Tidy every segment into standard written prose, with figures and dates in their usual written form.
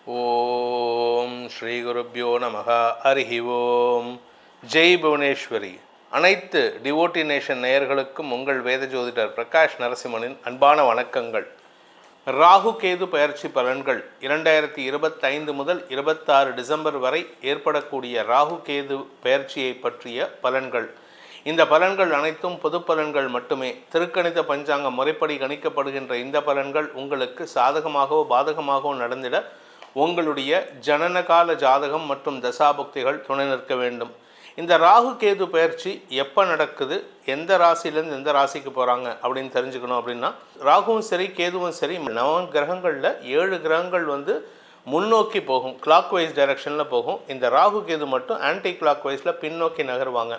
ஓம் ஸ்ரீ குருப்யோ நமஹ. ஹரிஹி ஓம். ஜெய் புவனேஸ்வரி. அனைத்து டிவோட்டி நேஷன் நேயர்களுக்கும் உங்கள் வேத ஜோதிடர் பிரகாஷ் நரசிம்மனின் அன்பான வணக்கங்கள். ராகு கேது பயிற்சி பலன்கள் 2025 முதல் 26 டிசம்பர் வரை ஏற்படக்கூடிய ராகு கேது பயிற்சியை பற்றிய பலன்கள். இந்த பலன்கள் அனைத்தும் பொது பலன்கள் மட்டுமே. திருக்கணித பஞ்சாங்க முறைப்படி கணிக்கப்படுகின்ற இந்த பலன்கள் உங்களுக்கு சாதகமாகவோ பாதகமாகவோ நடந்திட உங்களுடைய ஜனனகால ஜாதகம் மற்றும் தசாபுக்திகள் துணை நிற்க வேண்டும். இந்த ராகு கேது பயிற்சி எப்போ நடக்குது, எந்த ராசியிலேருந்து எந்த ராசிக்கு போகிறாங்க அப்படின்னு தெரிஞ்சுக்கணும். அப்படின்னா ராகுவும் சரி கேதுவும் சரி, நவ கிரகங்களில் 7 கிரகங்கள் முன்னோக்கி போகும், கிளாக் வைஸ் டைரக்ஷனில் போகும். இந்த ராகு கேது மட்டும் ஆன்டி கிளாக் வைஸில் பின்னோக்கி நகருவாங்க.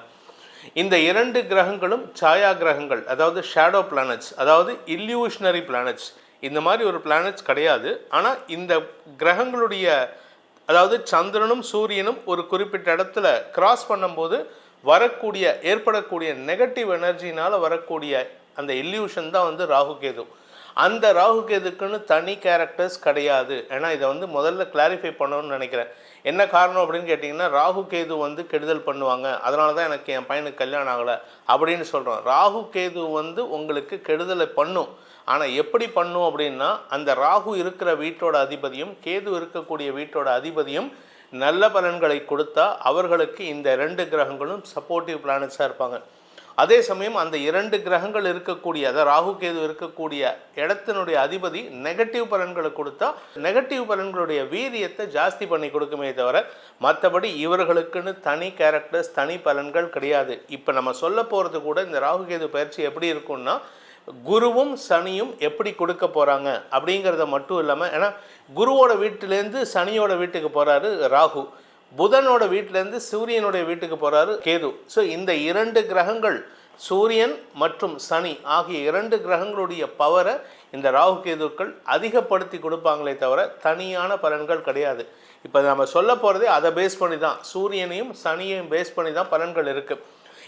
இந்த 2 கிரகங்களும் சாயா கிரகங்கள், அதாவது ஷேடோ பிளானட்ஸ், அதாவது இல்யூஷனரி பிளானட்ஸ். இந்த மாதிரி ஒரு பிளானட்ஸ் கிடையாது. ஆனால் இந்த கிரகங்களுடைய, அதாவது சந்திரனும் சூரியனும் ஒரு குறிப்பிட்ட இடத்துல கிராஸ் பண்ணும்போது ஏற்படக்கூடிய நெகட்டிவ் எனர்ஜினால் வரக்கூடிய அந்த இல்யூஷன் தான் ராகு கேது. அந்த ராகு கேதுக்குன்னு தனி கேரக்டர்ஸ் கிடையாது. ஏன்னா இதை முதல்ல கிளாரிஃபை பண்ணணும்னு நினைக்கிறேன். என்ன காரணம் அப்படின்னு கேட்டிங்கன்னா, ராகு கேது கெடுதல் பண்ணுவாங்க, அதனால தான் எனக்கு என் பையனுக்கு கல்யாணம் ஆகலை அப்படின்னு சொல்கிறோம். ராகு கேது உங்களுக்கு கெடுதலை பண்ணும். ஆனால் எப்படி பண்ணும் அப்படின்னா, அந்த ராகு இருக்கிற வீட்டோட அதிபதியும் கேது இருக்கக்கூடிய வீட்டோட அதிபதியும் நல்ல பலன்களை கொடுத்தா அவர்களுக்கு இந்த 2 கிரகங்களும் சப்போர்ட்டிவ் பிளானட்ஸாக இருப்பாங்க. அதே சமயம் அந்த 2 கிரகங்கள் இருக்கக்கூடிய, அதாவது ராகு கேது இருக்கக்கூடிய இடத்தினுடைய அதிபதி நெகட்டிவ் பலன்களை கொடுத்தா நெகட்டிவ் பலன்களுடைய வீரியத்தை ஜாஸ்தி பண்ணி கொடுக்குமே தவிர மற்றபடி இவர்களுக்குன்னு தனி கேரக்டர்ஸ், தனி பலன்கள் கிடையாது. இப்போ நம்ம சொல்ல போகிறது கூட இந்த ராகு கேது பயிற்சி எப்படி இருக்கும்னா, குருவும் சனியும் எப்படி கொடுக்க போகிறாங்க அப்படிங்கிறத மட்டும் இல்லாமல், ஏன்னா குருவோட வீட்டிலேருந்து சனியோட வீட்டுக்கு போகிறாரு ராகு, புதனோட வீட்டிலேருந்து சூரியனுடைய வீட்டுக்கு போகிறாரு கேது. ஸோ இந்த 2 கிரகங்கள், சூரியன் மற்றும் சனி ஆகிய 2 கிரகங்களுடைய பவரை இந்த ராகு கேதுக்கள் அதிகப்படுத்தி கொடுப்பாங்களே தவிர தனியான பலன்கள் கிடையாது. இப்போ நம்ம சொல்ல போகிறதே அதை பேஸ் பண்ணி தான், சூரியனையும் சனியையும் பேஸ் பண்ணி தான் பலன்கள் இருக்குது.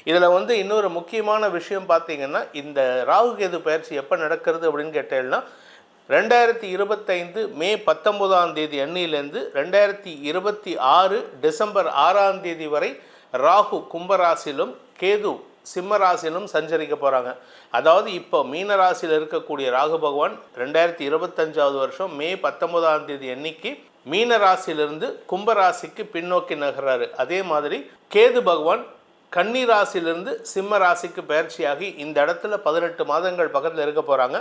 இதில் இன்னொரு முக்கியமான விஷயம் பார்த்திங்கன்னா, இந்த ராகு கேது பயிற்சி எப்போ நடக்கிறது அப்படின்னு கேட்டேன்னா, 2025 மே 19 அன்னிலேருந்து 2026 டிசம்பர் 6 வரை ராகு கும்பராசிலும் கேது சிம்ம ராசியிலும் சஞ்சரிக்க போகிறாங்க. அதாவது இப்போ மீன ராசியில் இருக்கக்கூடிய ராகு பகவான் 2025 வருஷம் மே 19 அன்னைக்கு மீன ராசியிலிருந்து கும்பராசிக்கு பின்னோக்கி நகர்றாரு. அதே மாதிரி கேது பகவான் கன்னி ராசியிலிருந்து சிம்ம ராசிக்கு பயிற்சியாகி இந்த இடத்துல 18 மாதங்கள் பக்கத்தில் இருக்க போகிறாங்க.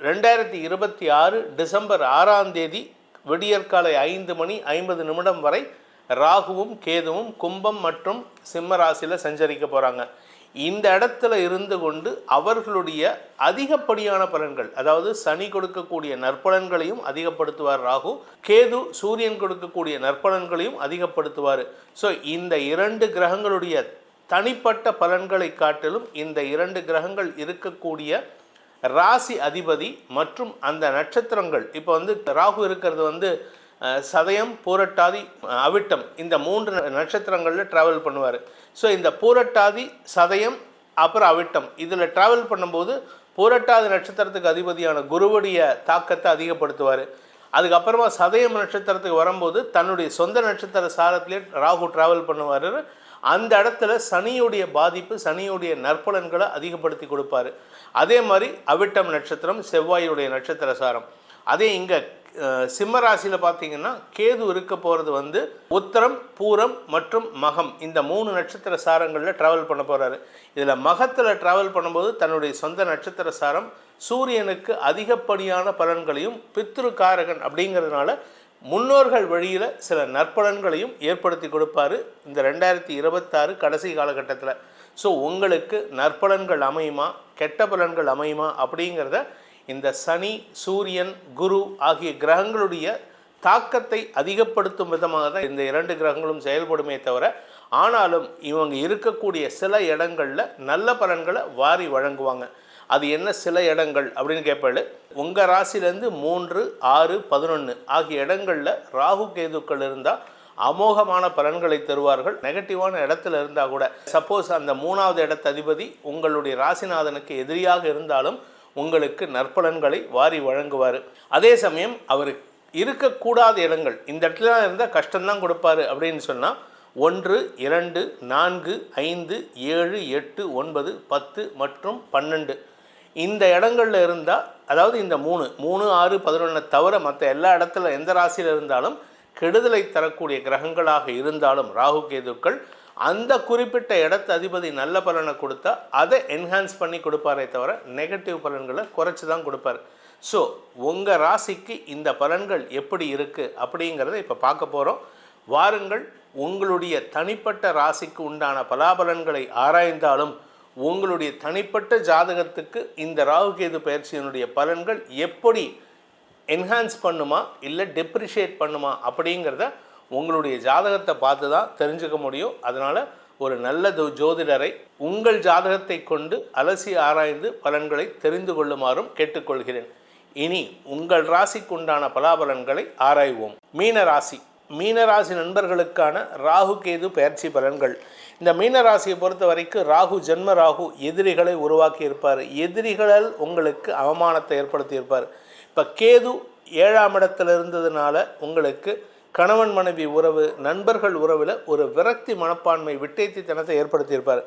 2026 டிசம்பர் 6 விடியற்காலை 5:50 வரை ராகுவும் கேதுவும் கும்பம் மற்றும் சிம்ம ராசியில் சஞ்சரிக்க போகிறாங்க. இந்த இடத்துல இருந்து கொண்டு அவர்களுடைய அதிகப்படியான பலன்கள், அதாவது சனி கொடுக்கக்கூடிய நற்பலன்களையும் அதிகப்படுத்துவார் ராகு, கேது சூரியன் கொடுக்கக்கூடிய நற்பலன்களையும் அதிகப்படுத்துவார். ஸோ இந்த 2 கிரகங்களுடைய தனிப்பட்ட பலன்களை காட்டிலும் இந்த 2 கிரகங்கள் இருக்கக்கூடிய ராசி அதிபதி மற்றும் அந்த நட்சத்திரங்கள், இப்போ ராகு இருக்கிறது சதயம், பூரட்டாதி, அவிட்டம், இந்த 3 நட்சத்திரங்களில் ட்ராவல் பண்ணுவார். ஸோ இந்த பூரட்டாதி, சதயம், அப்புறம் அவிட்டம் இதில் ட்ராவல் பண்ணும்போது பூரட்டாதி நட்சத்திரத்துக்கு அதிபதியான குருவுடைய தாக்கத்தை அதிகப்படுத்துவார். அதுக்கப்புறமா சதயம் நட்சத்திரத்துக்கு வரும்போது தன்னுடைய சொந்த நட்சத்திர சாரத்திலே ராகு ட்ராவல் பண்ணுவார். அந்த இடத்துல சனியுடைய பாதிப்பு, சனியுடைய நற்பலன்களை அதிகப்படுத்தி கொடுப்பார். அதே மாதிரி அவிட்டம் நட்சத்திரம் செவ்வாயுடைய நட்சத்திர சாரம். அதே இங்கே சிம்ம ராசியில் பார்த்தீங்கன்னா கேது இருக்க போகிறது உத்தரம், பூரம் மற்றும் மகம், இந்த 3 நட்சத்திர சாரங்களில் ட்ராவல் பண்ண போகிறாரு. இதில் மகத்தில் ட்ராவல் பண்ணும்போது தன்னுடைய சொந்த நட்சத்திர சாரம் சூரியனுக்கு அதிகப்படியான பலன்களையும், பித்ருக்காரகன் அப்படிங்கிறதுனால முன்னோர்கள் வழியில் சில நற்பலன்களையும் ஏற்படுத்தி கொடுப்பார் இந்த 2026 கடைசி காலகட்டத்தில். ஸோ உங்களுக்கு நற்பலன்கள் அமையுமா, கெட்ட பலன்கள் அமையுமா அப்படிங்கிறத இந்த சனி, சூரியன், குரு ஆகிய கிரகங்களுடைய தாக்கத்தை அதிகப்படுத்தும் விதமாக தான் இந்த 2 கிரகங்களும் செயல்படுமே தவிர, ஆனாலும் இவங்க இருக்கக்கூடிய சில இடங்களில் நல்ல பலன்களை வாரி வழங்குவாங்க. அது என்ன சில இடங்கள் அப்படின்னு கேட்பாரு. உங்கள் ராசிலேருந்து 3, 6, 11 ஆகிய இடங்களில் ராகு கேதுக்கள் இருந்தால் அமோகமான பலன்களை தருவார்கள். நெகட்டிவான இடத்துல இருந்தால் கூட, சப்போஸ் அந்த 3வது இடத்த அதிபதி உங்களுடைய ராசிநாதனுக்கு எதிரியாக இருந்தாலும் உங்களுக்கு நற்பலன்களை வாரி வழங்குவார். அதே சமயம் அவர் இருக்கக்கூடாத இடங்கள், இந்த இடத்துல இருந்தால் கஷ்டம்தான் கொடுப்பாரு அப்படின்னு சொன்னால் 1, 2, 4, 5, 7, 8, 9, 10 மற்றும் 12 இந்த இடங்களில் இருந்தால், அதாவது இந்த 3, 6, 11 தவிர மற்ற எல்லா இடத்துல எந்த ராசியில் இருந்தாலும் கெடுதலை தரக்கூடிய கிரகங்களாக இருந்தாலும் ராகு கேதுக்கள் அந்த குறிப்பிட்ட இடத்து அதிபதி நல்ல பலனை கொடுத்தா அதை என்ஹான்ஸ் பண்ணி கொடுப்பாரே தவிர நெகட்டிவ் பலன்களை குறைச்சி தான் கொடுப்பார். ஸோ உங்கள் ராசிக்கு இந்த பலன்கள் எப்படி இருக்குது அப்படிங்கிறத இப்போ பார்க்க போகிறோம். வாருங்கள், உங்களுடைய தனிப்பட்ட ராசிக்கு உண்டான பலாபலன்களை ஆராய்ந்தாலும் உங்களுடைய தனிப்பட்ட ஜாதகத்துக்கு இந்த ராகுகேது பயிற்சியினுடைய பலன்கள் எப்படி என்ஹான்ஸ் பண்ணுமா இல்லை டெப்ரிஷியேட் பண்ணுமா அப்படிங்கிறத உங்களுடைய ஜாதகத்தை பார்த்து தான் தெரிஞ்சுக்க முடியும். அதனால் ஒரு நல்ல ஜோதிடரை உங்கள் ஜாதகத்தை கொண்டு அலசி ஆராய்ந்து பலன்களை தெரிந்து கொள்ளுமாறும் கேட்டுக்கொள்கிறேன். இனி உங்கள் ராசிக்கு உண்டான பலாபலன்களை ஆராய்வோம். மீனராசி நண்பர்களுக்கான ராகு கேது பயிற்சி பலன்கள். இந்த மீனராசியை பொறுத்த வரைக்கும் ராகு ஜென்ம ராகு எதிரிகளை உருவாக்கி இருப்பார். எதிரிகளால் உங்களுக்கு அவமானத்தை ஏற்படுத்தியிருப்பார். இப்போ கேது 7ஆம் இடத்துல இருந்ததுனால உங்களுக்கு கணவன் மனைவி உறவு, நண்பர்கள் உறவில் ஒரு விரக்தி மனப்பான்மை, விட்டேத்தித்தனத்தை ஏற்படுத்தியிருப்பார்.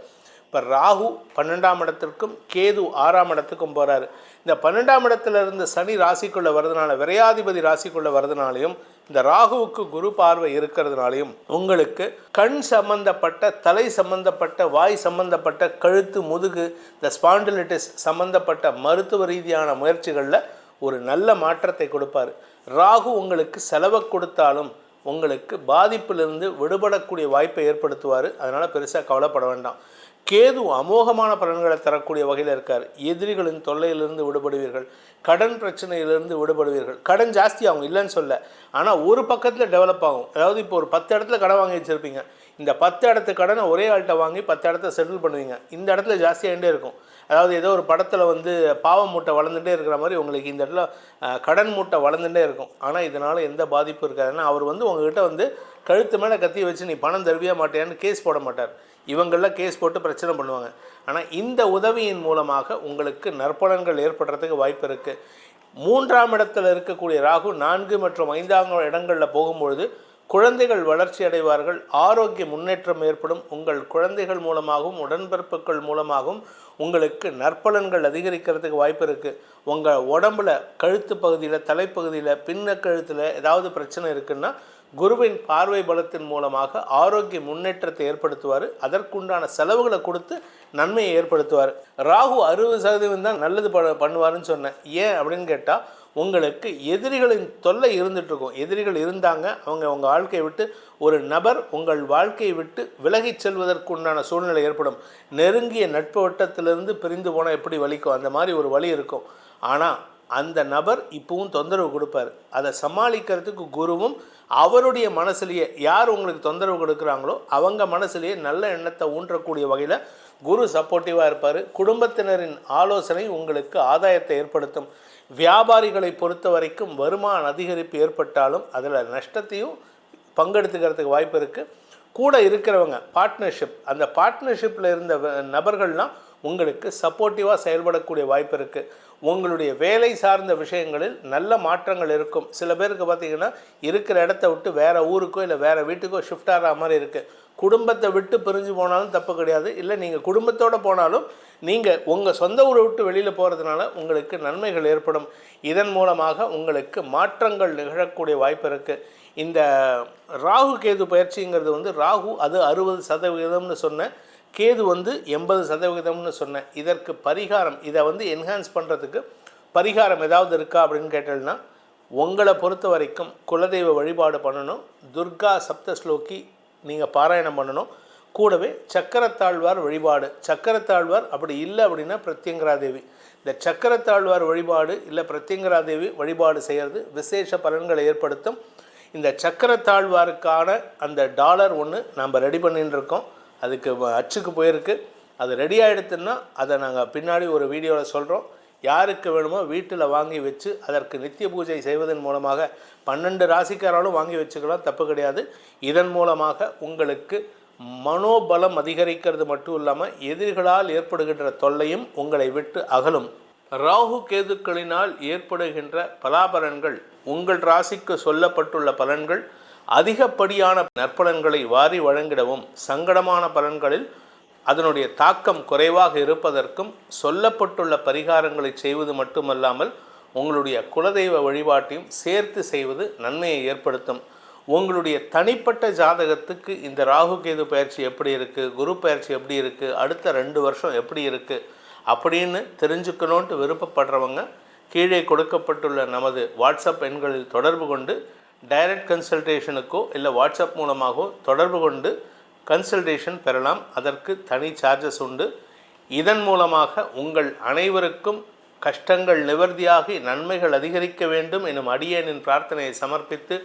இப்போ ராகு 12ஆம் இடத்திற்கும் கேது 6ஆம் இடத்துக்கும் போகிறாரு. இந்த 12ஆம் இடத்துல இருந்து சனி ராசிக்குள்ளே வரதுனால, விரையாதிபதி ராசிக்குள்ளே வரதுனாலையும், இந்த ராகுவுக்கு குரு பார்வை இருக்கிறதுனாலையும் உங்களுக்கு கண் சம்பந்தப்பட்ட, தலை சம்பந்தப்பட்ட, வாய் சம்பந்தப்பட்ட, கழுத்து, முதுகு, இந்த ஸ்பாண்டிலிட்டிஸ் சம்பந்தப்பட்ட மருத்துவ ரீதியான முயற்சிகளில் ஒரு நல்ல மாற்றத்தை கொடுப்பார். ராகு உங்களுக்கு செலவை கொடுத்தாலும் உங்களுக்கு பாதிப்பிலிருந்து விடுபடக்கூடிய வாய்ப்பை ஏற்படுத்துவார். அதனால் பெருசாக கவலைப்பட வேண்டாம். கேது அமோகமான பலன்களை தரக்கூடிய வகையில் இருக்கார். எதிரிகளின் தொல்லையிலிருந்து விடுபடுவீர்கள், கடன் பிரச்சனையிலிருந்து விடுபடுவீர்கள். கடன் ஜாஸ்தி ஆகும், இல்லைன்னு சொல்ல, ஆனால் ஒரு பக்கத்தில் டெவலப் ஆகும். அதாவது இப்போ ஒரு 10 இடத்துல கடன் வாங்கி வச்சுருப்பீங்க. இந்த 10 இடத்து கடனை ஒரே ஆள்கிட்ட வாங்கி 10 இடத்த செட்டில் பண்ணுவீங்க. இந்த இடத்துல ஜாஸ்தியாகிட்டே இருக்கும். அதாவது ஏதோ ஒரு படத்தில் பாவ மூட்டை வளர்ந்துட்டே இருக்கிற மாதிரி உங்களுக்கு இந்த இடத்துல கடன் மூட்டை வளர்ந்துட்டே இருக்கும். ஆனால் இதனால் எந்த பாதிப்பும் இருக்காதுன்னா, அவர் உங்ககிட்ட கழுத்து மேலே கத்தி வச்சு நீ பணம் தருவியா மாட்டேன்னு கேஸ் போட மாட்டார். இவங்களாம் கேஸ் போட்டு பிரச்சனை பண்ணுவாங்க. ஆனால் இந்த உதவியின் மூலமாக உங்களுக்கு நற்பலன்கள் ஏற்படுறதுக்கு வாய்ப்பு இருக்குது. 3ஆம் இடத்துல இருக்கக்கூடிய ராகு 4 மற்றும் 5ஆம் இடங்களில் போகும்பொழுது குழந்தைகள் வளர்ச்சி அடைவார்கள், ஆரோக்கிய முன்னேற்றம் ஏற்படும். உங்கள் குழந்தைகள் மூலமாகவும் உடன்பிறப்புகள் மூலமாகவும் உங்களுக்கு நற்பலன்கள் அதிகரிக்கிறதுக்கு வாய்ப்பு இருக்குது. உங்கள் உடம்புல கழுத்து பகுதியில், தலைப்பகுதியில், பின்ன கழுத்தில் ஏதாவது பிரச்சனை இருக்குன்னா குருவின் பார்வை பலத்தின் மூலமாக ஆரோக்கிய முன்னேற்றத்தை ஏற்படுத்துவார். அதற்குண்டான செலவுகளை கொடுத்து நன்மையை ஏற்படுத்துவார். ராகு 60% தான் நல்லது பண்ணுவாருன்னு சொன்னேன். ஏன் அப்படின்னு கேட்டால், உங்களுக்கு எதிரிகளின் தொல்லை இருந்துகிட்ருக்கும். எதிரிகள் இருந்தாங்க, உங்கள் வாழ்க்கையை விட்டு ஒரு நபர் உங்கள் வாழ்க்கையை விட்டு விலகிச் செல்வதற்குண்டான சூழ்நிலை ஏற்படும். நெருங்கிய நட்பு வட்டத்திலிருந்து பிரிந்து போனால் எப்படி வலிக்கும், அந்த மாதிரி ஒரு வலி இருக்கும். ஆனால் அந்த நபர் இப்பவும் தொந்தரவு கொடுப்பார். அதை சமாளிக்கிறதுக்கு குருவும் அவருடைய மனசுலேயே, யார் உங்களுக்கு தொந்தரவு கொடுக்குறாங்களோ அவங்க மனசுலேயே நல்ல எண்ணத்தை ஊன்றக்கூடிய வகையில் குரு சப்போர்ட்டிவாக இருப்பார். குடும்பத்தினரின் ஆலோசனை உங்களுக்கு ஆதாயத்தை ஏற்படுத்தும். வியாபாரிகளை பொறுத்த வரைக்கும் வருமான அதிகரிப்பு ஏற்பட்டாலும் அதில் நஷ்டத்தையும் பங்கெடுத்துக்கிறதுக்கு வாய்ப்பு இருக்குது. கூட இருக்கிறவங்க பார்ட்னர்ஷிப், அந்த பார்ட்னர்ஷிப்பில் இருந்த நபர்கள்லாம் உங்களுக்கு சப்போர்ட்டிவாக செயல்படக்கூடிய வாய்ப்பு இருக்குது. உங்களுடைய வேலை சார்ந்த விஷயங்களில் நல்ல மாற்றங்கள் இருக்கும். சில பேருக்கு பார்த்திங்கன்னா இருக்கிற இடத்த விட்டு வேறு ஊருக்கோ இல்லை வேறு வீட்டுக்கோ ஷிஃப்ட் ஆகிற மாதிரி இருக்குது. குடும்பத்தை விட்டு பிரிஞ்சு போனாலும் தப்பு கிடையாது. இல்லை நீங்கள் குடும்பத்தோடு போனாலும் நீங்கள் உங்கள் சொந்த ஊரை விட்டு வெளியில் போகிறதுனால உங்களுக்கு நன்மைகள் ஏற்படும். இதன் மூலமாக உங்களுக்கு மாற்றங்கள் நிகழக்கூடிய வாய்ப்பு இருக்குது. இந்த ராகு கேது பயிற்சிங்கிறது ராகு அது 60% சொன்னேன், கேது 80% சொன்னேன். இதற்கு பரிகாரம், இதை என்ஹான்ஸ் பண்ணுறதுக்கு பரிகாரம் ஏதாவது இருக்கா அப்படின்னு கேட்டேன்னா, உங்களை பொறுத்த வரைக்கும் குலதெய்வ வழிபாடு பண்ணணும். துர்கா சப்தஸ்லோகி நீங்கள் பாராயணம் பண்ணணும். கூடவே சக்கரத்தாழ்வார் வழிபாடு. சக்கரத்தாழ்வார் அப்படி இல்லை அப்படின்னா பிரத்யங்கராதேவி. இந்த சக்கரத்தாழ்வார் வழிபாடு இல்லை பிரத்யங்கராதேவி வழிபாடு செய்கிறது விசேஷ பலன்களை ஏற்படுத்தும். இந்த சக்கரத்தாழ்வாருக்கான அந்த டாலர் ஒன்று நம்ம ரெடி பண்ணின்னு இருக்கோம். அதுக்கு அச்சுக்கு போயிருக்கு. அது ரெடி ஆகிடுதுன்னா அதை நாங்கள் பின்னாடி ஒரு வீடியோவில் சொல்கிறோம். யாருக்கு வேணுமோ வீட்டில் வாங்கி வச்சு அதற்கு நித்திய பூஜை செய்வதன் மூலமாக 12 ராசிக்காராலும் வாங்கி வச்சுக்கலாம், தப்பு கிடையாது. இதன் மூலமாக உங்களுக்கு மனோபலம் அதிகரிக்கிறது மட்டும் இல்லாமல் எதிரிகளால் ஏற்படுகின்ற தொல்லையும் உங்களை விட்டு அகலும். ராகு கேதுக்களினால் ஏற்படுகின்ற பலாபலன்கள், உங்கள் ராசிக்கு சொல்லப்பட்டுள்ள பலன்கள் அதிகப்படியான நற்பலன்களை வாரி வழங்கிடவும், சங்கடமான பலன்களில் அதனுடைய தாக்கம் குறைவாக இருப்பதற்கும் சொல்லப்பட்டுள்ள பரிகாரங்களை செய்வது மட்டுமல்லாமல் உங்களுடைய குலதெய்வ வழிபாட்டையும் சேர்த்து செய்வது நன்மையை ஏற்படுத்தும். உங்களுடைய தனிப்பட்ட ஜாதகத்துக்கு இந்த ராகு கேது பயிற்சி எப்படி இருக்குது, குரு பயிற்சி எப்படி இருக்குது, அடுத்த 2 வருஷம் எப்படி இருக்குது அப்படின்னு தெரிஞ்சுக்கணுன்ட்டு விருப்பப்படுறவங்க கீழே கொடுக்கப்பட்டுள்ள நமது வாட்ஸ்அப் எண்களில் தொடர்பு கொண்டு டைரக்ட் கன்சல்டேஷனுக்கோ இல்லை வாட்ஸ்அப் மூலமாகவோ தொடர்பு கொண்டு கன்சல்டேஷன் பெறலாம். அதற்கு தனி சார்ஜஸ் உண்டு. இதன் மூலமாக உங்கள் அனைவருக்கும் கஷ்டங்கள் நிவர்த்தியாகி நன்மைகள் அதிகரிக்க வேண்டும் எனும் அடியேனின் பிரார்த்தனையை சமர்ப்பித்து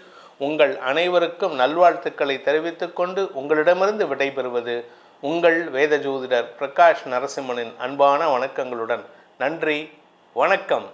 உங்கள் அனைவருக்கும் நல்வாழ்த்துக்களை தெரிவித்துக் கொண்டு உங்களிடமிருந்து விடைபெறுவது உங்கள் வேத ஜோதிடர் பிரகாஷ் நரசிம்மனின் அன்பான வணக்கங்களுடன். நன்றி, வணக்கம்.